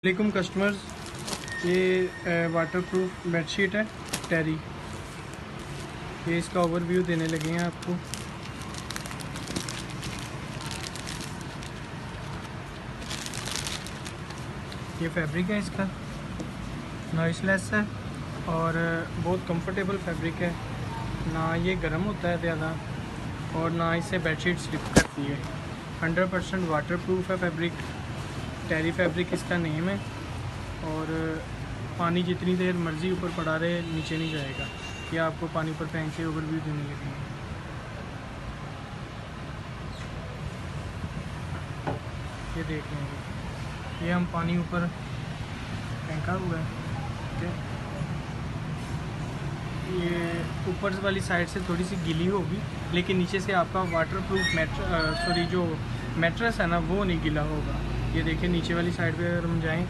वालेकुम कस्टमर्स, ये waterproof bedsheet है टेरी। ये इसका ओवरव्यू देने लगे हैं आपको। ये फैब्रिक है इसका, नॉइसलेस है और बहुत कंफर्टेबल फैब्रिक है। ना ये गर्म होता है ज़्यादा और ना इससे बेडशीट स्लिप करती है। 100% वाटरप्रूफ है फैब्रिक। टेरी फैब्रिक इसका नेम है और पानी जितनी देर मर्ज़ी ऊपर पड़ा रहे नीचे नहीं जाएगा। ये आपको पानी पर फेंक के ओवरव्यू देने लगेंगे। ये देख लेंगे, ये हम पानी ऊपर फेंका हुआ है, ठीक है। ये ऊपर वाली साइड से थोड़ी सी गीली होगी, लेकिन नीचे से आपका वाटरप्रूफ जो मैट्रेस है ना वो नहीं गीला होगा। ये देखिए नीचे वाली साइड पे अगर हम जाएं